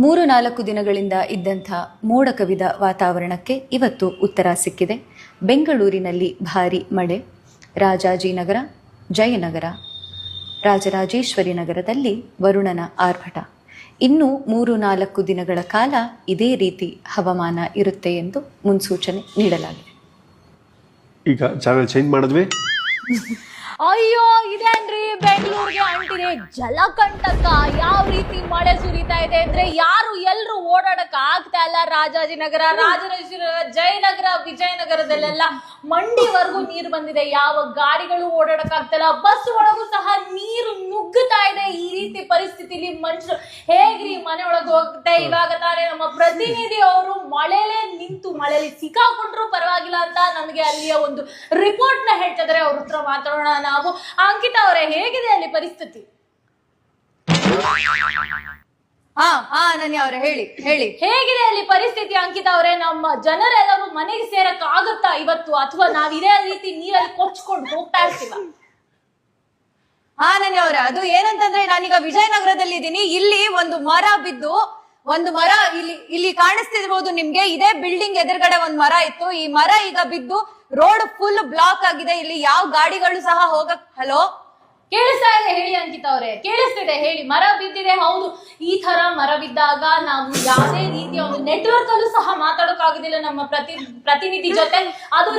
3-4 ದಿನಗಳಿಂದ ಇದ್ದಂಥ ಮೋಡ ಕವಿದ ವಾತಾವರಣಕ್ಕೆ ಇವತ್ತು ಉತ್ತರ ಸಿಕ್ಕಿದೆ. ಬೆಂಗಳೂರಿನಲ್ಲಿ ಭಾರೀ ಮಳೆ. ರಾಜಾಜಿನಗರ, ಜಯನಗರ, ರಾಜರಾಜೇಶ್ವರಿ ನಗರದಲ್ಲಿ ವರುಣನ ಆರ್ಭಟ. ಇನ್ನು 3-4 ದಿನಗಳ ಕಾಲ ಇದೇ ರೀತಿ ಹವಾಮಾನ ಇರುತ್ತೆ ಎಂದು ಮುನ್ಸೂಚನೆ ನೀಡಲಾಗಿದೆ. ಈಗ ಚಾನಲ್ ಚೇಂಜ್ ಮಾಡಿದ್ವಿ. ಅಯ್ಯೋ ಇದೇನ್ರಿ ಬೆಂಗಳೂರಿಗೆ ಅಂಟಿದೆ ಜಲಕಂಟಕ. ಯಾವ ರೀತಿ ಮಳೆ ಸುರಿತಾ ಇದೆ ಅಂದ್ರೆ ಯಾರು ಎಲ್ರು ಓಡಾಡಕ್ ಆಗ್ತಾ ಇಲ್ಲ. ರಾಜಾಜಿನಗರ, ರಾಜರಾಜೇಶ್ವರಿ, ಜಯನಗರ, ವಿಜಯನಗರದಲ್ಲೆಲ್ಲ ಮಂಡಿವರೆಗೂ ನೀರು ಬಂದಿದೆ. ಯಾವ ಗಾಡಿಗಳು ಓಡಾಡಕ್ ಆಗ್ತಾ ಇಲ್ಲ. ಬಸ್ ಒಳಗೂ ಸಹ ನೀರು ನುಗ್ಗುತ್ತಾ ಇದೆ. ಈ ರೀತಿ ಪರಿಸ್ಥಿತಿಲಿ ಮನುಷ್ಯರು ಹೇಗ್ರಿ ಮನೆ ಒಳಗೆ ಹೋಗುತ್ತೆ. ಇವಾಗ ತಾನೇ ನಮ್ಮ ಪ್ರತಿನಿಧಿ ಅವರು ಮಳೆಲೇ ನಿಂತು ಮಳೆಲಿ ಸಿಕ್ಕಾಕೊಂಡ್ರು ಪರವಾಗಿಲ್ಲ ಅಂತ ನಮಗೆ ಅಲ್ಲಿಯ ಒಂದು ರಿಪೋರ್ಟ್ ನ ಹೇಳ್ತಾ ಇದಾರೆ. ಅವ್ರ ಹತ್ರ ಮಾತಾಡೋಣ ನಾವು. ಅಂಕಿತಾ ಅವರೇ, ಹೇಗಿದೆ ಅಲ್ಲಿ ಪರಿಸ್ಥಿತಿ? ಅನನ್ಯ ಅವರೇ ಹೇಳಿ ಹೇಗಿದೆ ಅಲ್ಲಿ ಪರಿಸ್ಥಿತಿ ಅಂಕಿತಾ ಅವರೇ? ನಮ್ಮ ಜನರೆಲ್ಲರೂ ಮನೆಗೆ ಸೇರಕ್ ಆಗುತ್ತಾ ಇವತ್ತು, ಅಥವಾ ನಾವ್ ಇದೇ ರೀತಿ ನೀರಲ್ಲಿ ಕೊಚ್ಕೊಂಡು ಹೋಗ್ತಾ ಇರ್ತೀವ? ಅನನ್ಯ ಅವರೇ, ಅದು ಏನಂತಂದ್ರೆ ನಾನೀಗ ವಿಜಯನಗರದಲ್ಲಿ ಇದ್ದೀನಿ. ಇಲ್ಲಿ ಒಂದು ಮರ ಬಿದ್ದು, ಒಂದು ಮರ ಇಲ್ಲಿ ಕಾಣಿಸ್ತಿರ್ಬೋದು ನಿಮ್ಗೆ. ಇದೇ ಬಿಲ್ಡಿಂಗ್ ಎದುರುಗಡೆ ಒಂದು ಮರ ಇತ್ತು. ಈ ಮರ ಈಗ ಬಿದ್ದು ರೋಡ್ ಫುಲ್ ಬ್ಲಾಕ್ ಆಗಿದೆ. ಇಲ್ಲಿ ಯಾವ ಗಾಡಿಗಳು ಸಹ ಹೋಗಕ್. ಹಲೋ, ಕೇಳಿಸ್ತಾ ಇದೆ ಹೇಳಿ ಅಂಕಿತಾ ಅವರೇ, ಕೇಳಿಸ್ತಿದೆ ಹೇಳಿ. ಮರ ಬಿದ್ದಿದೆ, ಹೌದು. ಈ ತರ ಮರ ಬಿದ್ದಾಗ ನಾವು ಯಾವುದೇ ರೀತಿಯ ಒಂದು ನೆಟ್ವರ್ಕ್ ಅಲ್ಲೂ ಸಹ ಮಾತಾಡೋಕ್ ಆಗುದಿಲ್ಲ ನಮ್ಮ ಪ್ರತಿನಿಧಿ ಜೊತೆ. ಅದು